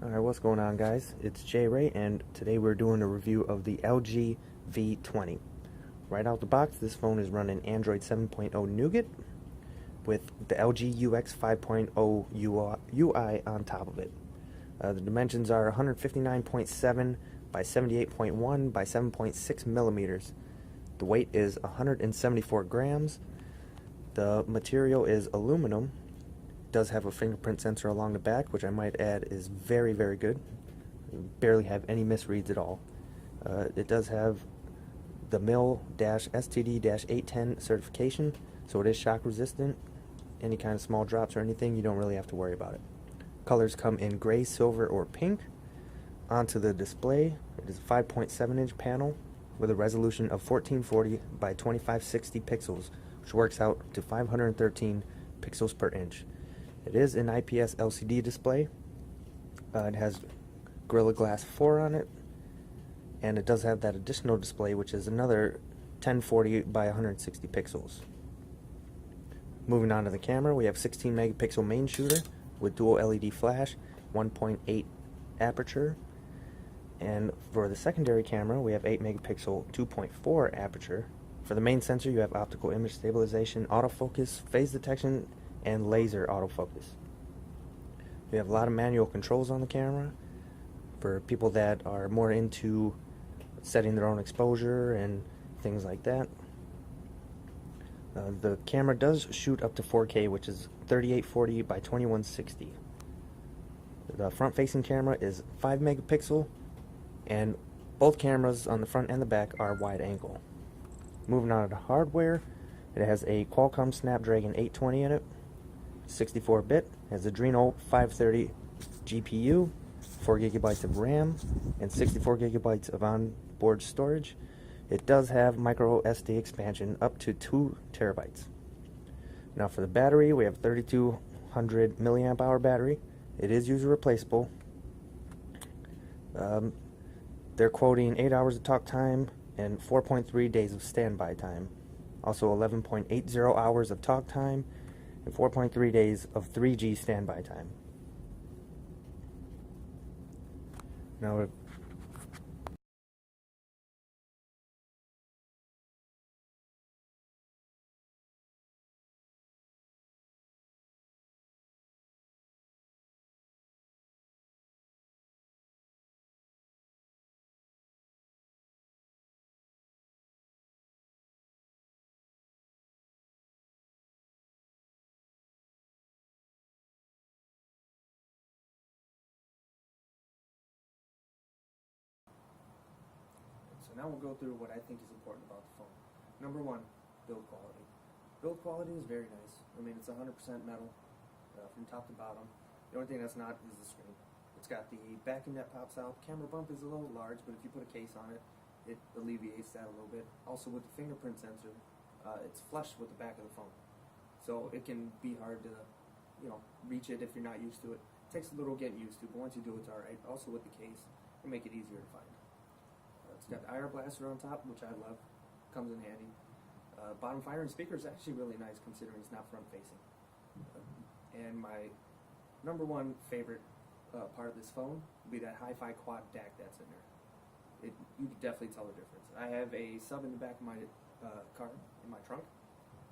Alright, what's going on, guys? It's Jay Ray, and today we're doing a review of the LG V20. Right out the box, this phone is running Android 7.0 Nougat with the LG UX 5.0 UI on top of it. The dimensions are 159.7 by 78.1 by 7.6 millimeters. The weight is 174 grams. The material is aluminum. Does have a fingerprint sensor along the back, which I might add is very, very good. You barely have any misreads at all. It does have the MIL-STD-810 certification, so it is shock resistant. Any kind of small drops or anything, you don't really have to worry about it. Colors come in gray, silver, or pink. Onto the display, it is a 5.7-inch panel with a resolution of 1440 by 2560 pixels, which works out to 513 pixels per inch. It is an IPS LCD display. It has Gorilla Glass 4 on it, and it does have that additional display, which is another 1040 by 160 pixels. Moving on to the camera, we have 16 megapixel main shooter with dual LED flash, 1.8 aperture, and for the secondary camera, we have 8 megapixel 2.4 aperture. For the main sensor, you have optical image stabilization, autofocus, phase detection, and laser autofocus. We have a lot of manual controls on the camera for people that are more into setting their own exposure and things like that. The camera does shoot up to 4K, which is 3840 by 2160. The front-facing camera is 5 megapixel, and both cameras on the front and the back are wide angle. Moving on to the hardware, it has a Qualcomm Snapdragon 820 in it, 64-bit, has Adreno 530 GPU, 4 gigabytes of RAM, and 64 gigabytes of onboard storage. It does have micro SD expansion up to 2 terabytes. Now for the battery, we have 3200 milliamp hour battery. It is user replaceable. They're quoting 8 hours of talk time and 4.3 days of standby time. Also 11.80 hours of talk time and 4.3 days of 3G standby time. Now, now we'll go through what I think is important about the phone. Number one, build quality. Build quality is very nice. I mean, it's 100% metal from top to bottom. The only thing that's not is the screen. It's got the backing that pops out. Camera bump is a little large, but if you put a case on it, it alleviates that a little bit. Also with the fingerprint sensor, it's flush with the back of the phone. So it can be hard to, reach it if you're not used to it. It takes a little getting used to, but once you do, it's alright. Also with the case, it'll make it easier to find. It's got the IR blaster on top, which I love. Comes in handy. Bottom firing speaker is actually really nice considering it's not front facing. And my number one favorite part of this phone would be that hi-fi quad DAC that's in there. You can definitely tell the difference. I have a sub in the back of my car, in my trunk,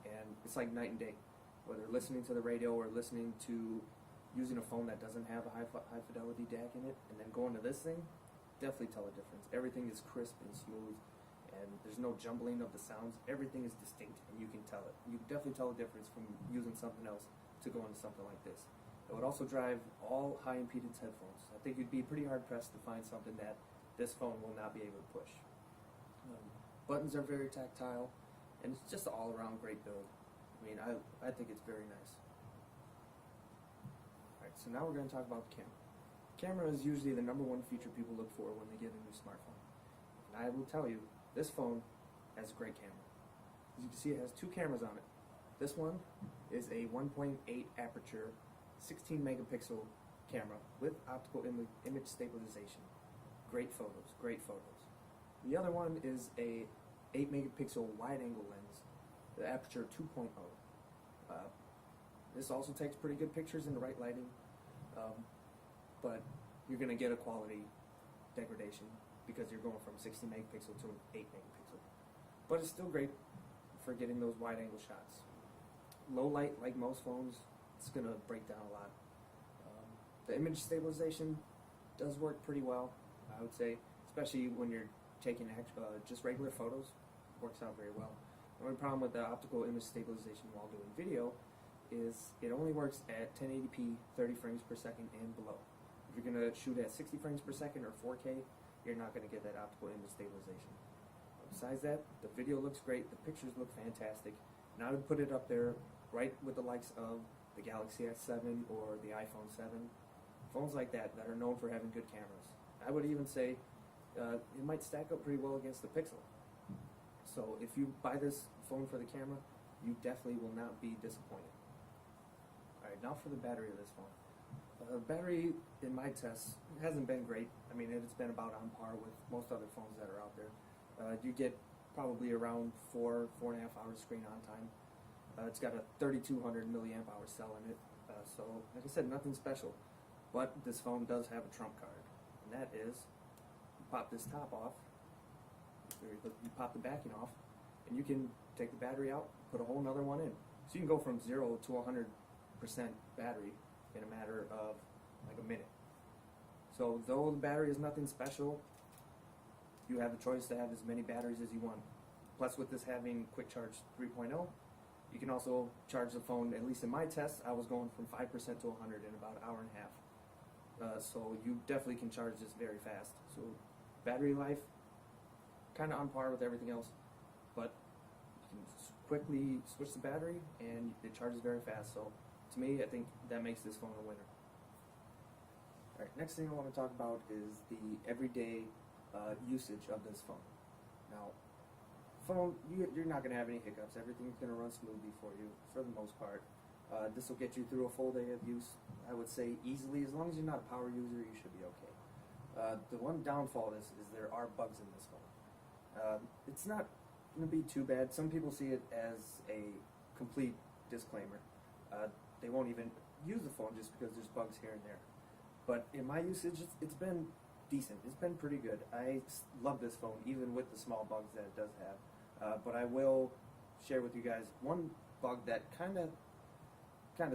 and it's like night and day. Whether listening to the radio or listening to using a phone that doesn't have a high fidelity DAC in it, and then going to this thing, definitely tell a difference. Everything is crisp and smooth, and there's no jumbling of the sounds. Everything is distinct, and you can tell it. You can definitely tell a difference from using something else to go into something like this. It would also drive all high impedance headphones. I think you'd be pretty hard pressed to find something that this phone will not be able to push. Buttons are very tactile, and it's just an all-around great build. I mean, I think it's very nice. Alright, so now we're going to talk about the camera. Camera is usually the number one feature people look for when they get a new smartphone. And I will tell you, this phone has a great camera. As you can see, it has 2 cameras on it. This one is a 1.8 aperture, 16 megapixel camera with optical image stabilization. Great photos, great photos. The other one is a 8 megapixel wide angle lens, the aperture 2.0. This also takes pretty good pictures in the right lighting, but you're going to get a quality degradation because you're going from 60 megapixel to an 8 megapixel. But it's still great for getting those wide angle shots. Low light, like most phones, it's going to break down a lot. The image stabilization does work pretty well, I would say, especially when you're taking just regular photos. Works out very well. The only problem with the optical image stabilization while doing video is it only works at 1080p, 30 frames per second and below. If you're going to shoot at 60 frames per second or 4K, you're not going to get that optical image stabilization. Besides that, the video looks great, the pictures look fantastic, and I would put it up there right with the likes of the Galaxy S7 or the iPhone 7. Phones like that are known for having good cameras. I would even say it might stack up pretty well against the Pixel. So if you buy this phone for the camera, you definitely will not be disappointed. Alright, now for the battery of this phone. The battery in my tests hasn't been great. I mean, it's been about on par with most other phones that are out there. You get probably around 4.5 hours screen on time. It's got a 3200 milliamp hour cell in it. So, like I said, nothing special. But this phone does have a trump card, and that is, you pop this top off, you pop the backing off, and you can take the battery out, put a whole nother one in. So you can go from 0 to 100% battery in a matter of like a minute. So though the battery is nothing special, you have the choice to have as many batteries as you want. Plus with this having Quick Charge 3.0, you can also charge the phone, at least in my tests, I was going from 5% to 100 in about an hour and a half. So you definitely can charge this very fast. So battery life, kind of on par with everything else, but you can quickly switch the battery and it charges very fast. So to me, I think that makes this phone a winner. Alright, next thing I want to talk about is the everyday usage of this phone. Now, phone, you're not going to have any hiccups. Everything's going to run smoothly for you for the most part. This will get you through a full day of use, I would say, easily. As long as you're not a power user, you should be okay. The one downfall is there are bugs in this phone. It's not going to be too bad. Some people see it as a complete disclaimer. They won't even use the phone just because there's bugs here and there. But in my usage, it's been decent. It's been pretty good. I love this phone, even with the small bugs that it does have. But I will share with you guys one bug that kind of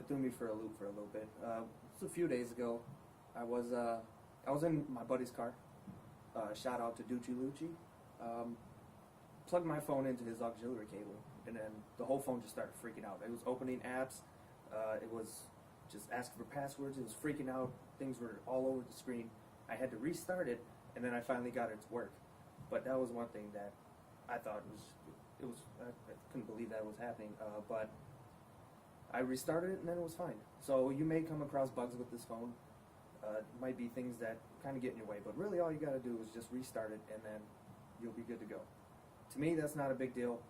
threw me for a loop for a little bit. Just a few days ago, I was in my buddy's car. Shout out to Ducci Lucci. Plugged my phone into his auxiliary cable, and then the whole phone just started freaking out. It was opening apps. It was just asking for passwords. It was freaking out. Things were all over the screen. I had to restart it, and then I finally got it to work. But that was one thing that I thought I couldn't believe that was happening. But I restarted it, and then it was fine. So you may come across bugs with this phone. It might be things that kind of get in your way, but really all you got to do is just restart it, and then you'll be good to go. To me, that's not a big deal.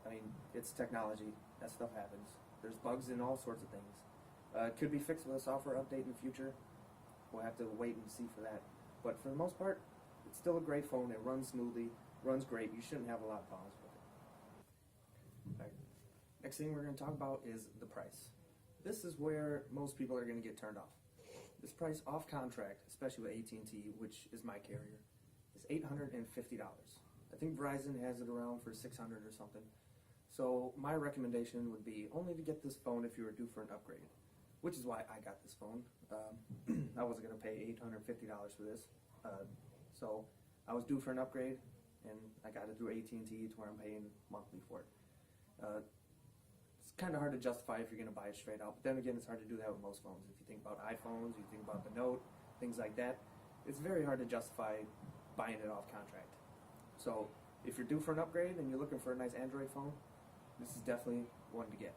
I mean, it's technology. That stuff happens. There's bugs in all sorts of things. It could be fixed with a software update in the future. We'll have to wait and see for that. But for the most part, it's still a great phone. It runs smoothly, runs great. You shouldn't have a lot of problems with it. All right. Next thing we're going to talk about is the price. This is where most people are going to get turned off. This price off contract, especially with AT&T, which is my carrier, is $850. I think Verizon has it around for $600 or something. So my recommendation would be only to get this phone if you were due for an upgrade, which is why I got this phone. I wasn't going to pay $850 for this. So I was due for an upgrade, and I got it through AT&T to where I'm paying monthly for it. It's kind of hard to justify if you're going to buy it straight out, but then again, it's hard to do that with most phones. If you think about iPhones, you think about the Note, things like that, it's very hard to justify buying it off contract. So if you're due for an upgrade and you're looking for a nice Android phone, this is definitely one to get.